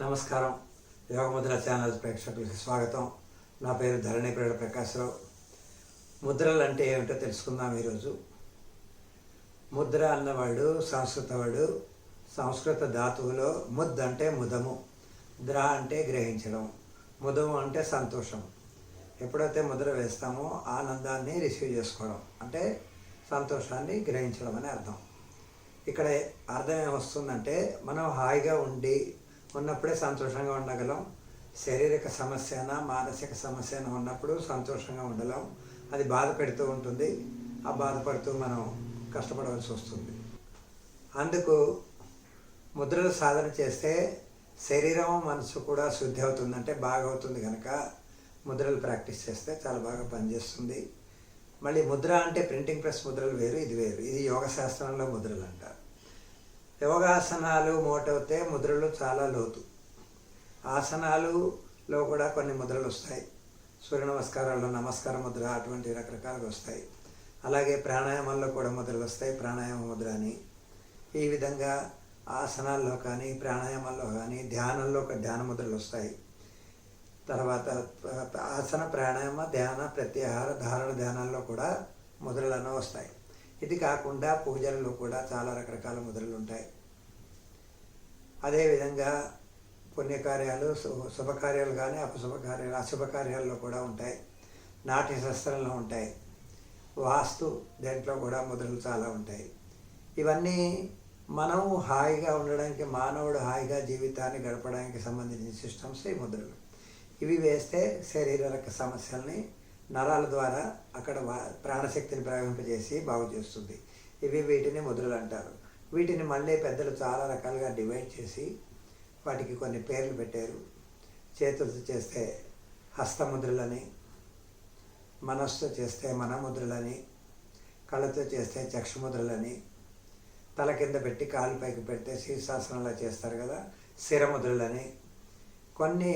నమస్కారం. యోగముద్ర ఛానల్ ప్రేక్షకులకి స్వాగతం. నా పేరు ధరణిప్రేడ ప్రకాశ్రావు. ముద్రలు అంటే ఏమిటో తెలుసుకుందాం ఈరోజు. ముద్ర అన్నవాడు సంస్కృత ధాతువులో ముద్ అంటే ముదము, ద్ర అంటే గ్రహించడం, ముదము అంటే సంతోషం. ఎప్పుడైతే ముద్ర వేస్తామో ఆనందాన్ని రిసీవ్ చేసుకోవడం అంటే సంతోషాన్ని గ్రహించడం అని అర్థం. ఇక్కడ అర్థం ఏమొస్తుందంటే మనం హాయిగా ఉన్నప్పుడే సంతోషంగా ఉండగలం. శారీరక సమస్య అయినా మానసిక సమస్య అయినా ఉన్నప్పుడు సంతోషంగా ఉండలేం. అది బాధ పెడుతూ ఉంటుంది. ఆ బాధపడుతూ మనం కష్టపడవలసి వస్తుంది. అందుకు ముద్రలు సాధన చేస్తే శరీరం మనసు కూడా శుద్ధి అవుతుంది, అంటే బాగా అవుతుంది. కనుక ముద్రలు ప్రాక్టీస్ చేస్తే చాలా బాగా పనిచేస్తుంది. మళ్ళీ ముద్ర అంటే ప్రింటింగ్ ప్రెస్ ముద్రలు వేరు, ఇది వేరు. ఇది యోగ శాస్త్రంలో ముద్రలు అంటారు. యోగాసనాలు మోటవుతే ముద్రలు చాలా లోతు. ఆసనాలులో కూడా కొన్ని ముద్రలు వస్తాయి. సూర్య నమస్కారాల్లో నమస్కార ముద్ర అటువంటి రకరకాలుగా వస్తాయి. అలాగే ప్రాణాయామాల్లో కూడా ముద్రలు వస్తాయి, ప్రాణాయామ ముద్ర అని. ఈ విధంగా ఆసనాల్లో కానీ ప్రాణాయామాల్లో కానీ ధ్యానంలో ధ్యాన ముద్రలు వస్తాయి. తర్వాత ఆసన ప్రాణాయామ ధ్యాన ప్రత్యాహార ధారణ ధ్యానాల్లో కూడా ముద్రలను వస్తాయి. ఇది కాకుండా పూజలలో కూడా చాలా రకరకాల ముద్రలు ఉంటాయి. అదేవిధంగా పుణ్యకార్యాలు, శుభకార్యాలు కానీ అశుభకార్యాల్లో కూడా ఉంటాయి. నాట్య శాస్త్రంలో ఉంటాయి. వాస్తు దేంట్లో కూడా ముద్రలు చాలా ఉంటాయి. ఇవన్నీ మనం హాయిగా ఉండడానికి, మానవుడు హాయిగా జీవితాన్ని గడపడానికి సంబంధించిన సిస్టమ్స్ ఈ ముద్రలు. ఇవి వేస్తే శారీరక సమస్యల్ని నరాల ద్వారా అక్కడ ప్రాణశక్తిని ప్రవహింపజేసి బాగు చేస్తుంది. వీటిని ముద్రలు అంటారు. వీటిని మళ్ళీ పెద్దలు చాలా రకాలుగా డివైడ్ చేసి వాటికి కొన్ని పేర్లు పెట్టారు. చేతులతో చేస్తే హస్తముద్రలని, మనస్సుతో చేస్తే మనముద్రలని, కళ్ళతో చేస్తే చక్షుముద్రలని, తల కింద పెట్టి కాలు పైకి పెడితే శీర్షాసనంలో చేస్తారు కదా శిరముద్రలని. కొన్ని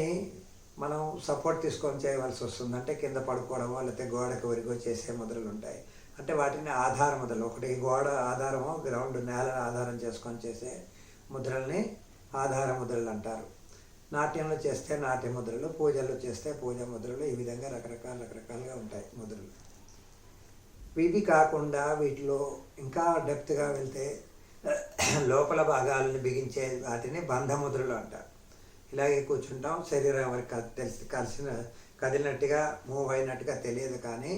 మనం సపోర్ట్ తీసుకొని చేయవలసి వస్తుంది, అంటే కింద పడుకోవడమో లేకపోతే గోడకు ఒరిగో చేసే ముద్రలు ఉంటాయి. అంటే వాటిని ఆధార ముద్రలు, ఒకటి గోడ ఆధారమో గ్రౌండ్ నేలను ఆధారం చేసుకొని చేసే ముద్రల్ని ఆధార ముద్రలు అంటారు. నాట్యంలో చేస్తే నాట్య ముద్రలు, పూజల్లో చేస్తే పూజ ముద్రలు. ఈ విధంగా రకరకాలుగా ఉంటాయి ముద్రలు. ఇవి కాకుండా వీటిలో ఇంకా డెప్త్గా వెళ్తే లోపల భాగాలను బిగించే వాటిని బంధముద్రలు అంటారు. ఇలాగే కూర్చుంటాం, శరీరం ఎవరికి కదిలినట్టుగా మూవ్ అయినట్టుగా తెలియదు, కానీ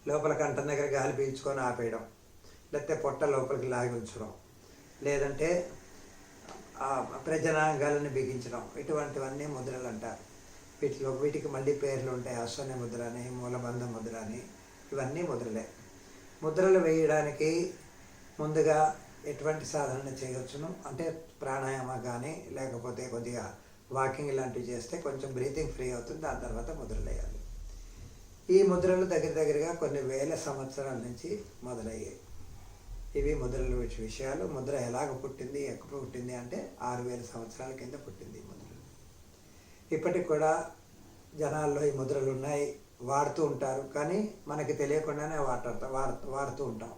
లోపల కంఠం దగ్గర గాలి పీల్చుకొని ఆపేయడం, లేకపోతే పొట్ట లోపలికి లాగి ఉంచడం, లేదంటే ప్రజనాంగాలను బిగించడం, ఇటువంటివన్నీ ముద్రలు అంటారు. వీటికి మళ్ళీ పేర్లు ఉంటాయి. అశ్వని ముద్ర అని, మూలబంధ ముద్ర అని. ఇవన్నీ ముద్రలే. ముద్రలు వేయడానికి ముందుగా ఎటువంటి సాధన చేయవచ్చును అంటే ప్రాణాయామ కానీ, లేకపోతే కొద్దిగా వాకింగ్ ఇలాంటివి చేస్తే కొంచెం బ్రీతింగ్ ఫ్రీ అవుతుంది. దాని తర్వాత ముద్రలు వేయాలి. ఈ ముద్రలు దగ్గరగా కొన్ని వేల సంవత్సరాల నుంచి మొదలయ్యాయి. ఇవి ముద్రల విషయాలు. ముద్ర ఎలాగ పుట్టింది, ఎక్కడ పుట్టింది అంటే 6000 సంవత్సరాల కింద పుట్టింది ముద్రలు. ఇప్పటికి కూడా జనాల్లో ఈ ముద్రలు ఉన్నాయి, వాడుతూ ఉంటారు. కానీ మనకి తెలియకుండానే వాడుతూ ఉంటాం.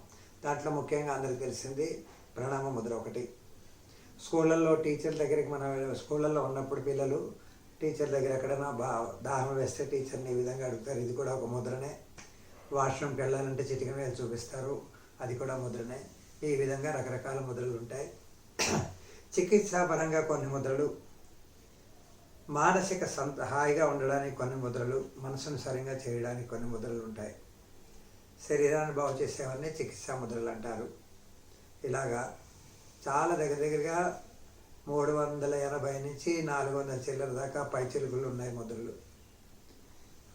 దాంట్లో ముఖ్యంగా అందరికీ తెలిసింది ప్రణామ ముద్ర ఒకటి. స్కూళ్ళల్లో టీచర్ల దగ్గరికి మనం స్కూళ్ళల్లో ఉన్నప్పుడు పిల్లలు టీచర్ దగ్గర ఎక్కడైనా దాహం వేస్తే టీచర్ని ఈ విధంగా అడుగుతారు. ఇది కూడా ఒక ముద్రనే. వాష్రూమ్కి వెళ్ళాలంటే చిటికెన వేలు చూపిస్తారు, అది కూడా ముద్రనే. ఈ విధంగా రకరకాల ముద్రలు ఉంటాయి. చికిత్సాపరంగా కొన్ని ముద్రలు, మానసిక హాయిగా ఉండడానికి కొన్ని ముద్రలు, మనసును సరిగా చేయడానికి కొన్ని ముద్రలు ఉంటాయి. శరీరాన్ని బాగు చేసేవన్నీ చికిత్సా ముద్రలు అంటారు. ఇలాగా చాలా దగ్గరగా 380 నుంచి 400 చిల్లర దాకా పై చిలుకలు ఉన్నాయి ముద్రలు.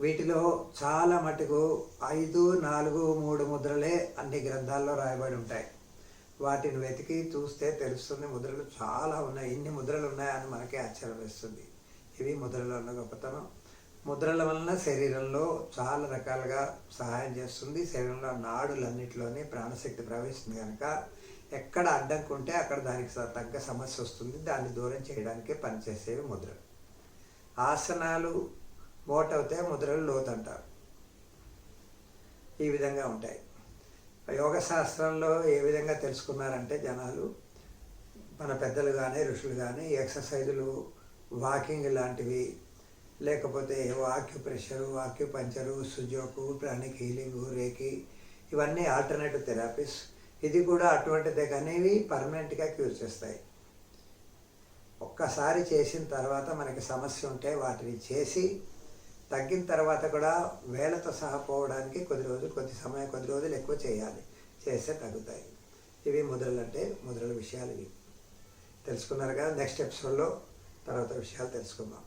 వీటిలో చాలా మటుకు 5, 4, 3 ముద్రలే అన్ని గ్రంథాల్లో రాయబడి ఉంటాయి. వాటిని వెతికి చూస్తే తెలుస్తుంది ముద్రలు చాలా ఉన్నాయి. ఇన్ని ముద్రలు ఉన్నాయని మనకే ఆశ్చర్యం వేస్తుంది. ఇవి ముద్రలో ఉన్న గొప్పతనం. ముద్రల వలన శరీరంలో చాలా రకాలుగా సహాయం చేస్తుంది. శరీరంలో నాడులన్నిటిలోనే ప్రాణశక్తి ప్రవహిస్తుంది. కనుక ఎక్కడ అడ్డంకి ఉంటే అక్కడ దానికి తగ్గ సమస్య వస్తుంది. దాన్ని దూరం చేయడానికే పనిచేసేవి ముద్రలు. ఆసనాలు మోటవుతే ముద్రలు లోతు అంటారు. ఈ విధంగా ఉంటాయి. యోగ శాస్త్రంలో ఏ విధంగా తెలుసుకున్నారంటే జనాలు, మన పెద్దలు కానీ ఋషులు కానీ ఎక్సర్సైజులు వాకింగ్ లాంటివి, లేకపోతే ఆక్యుప్రెషరు, ఆక్యుపంచరు, సుజోకు, ప్రాణిక్ హీలింగు, రేకి, ఇవన్నీ ఆల్టర్నేటివ్ థెరపీస్. ఇది కూడా అటువంటిదే, కానీ ఇవి పర్మనెంట్గా క్యూర్ చేస్తాయి. ఒక్కసారి చేసిన తర్వాత మనకి సమస్య ఉంటే వాటిని చేసి తగ్గిన తర్వాత కూడా వేళతో సహా పోవడానికి కొద్ది రోజులు ఎక్కువ చేయాలి, చేస్తే తగ్గుతాయి. ఇవి ముద్రలు అంటే ముద్రల విషయాలు ఇవి తెలుసుకున్నారు కదా. నెక్స్ట్ ఎపిసోడ్లో తర్వాత విషయాలు తెలుసుకుందాం.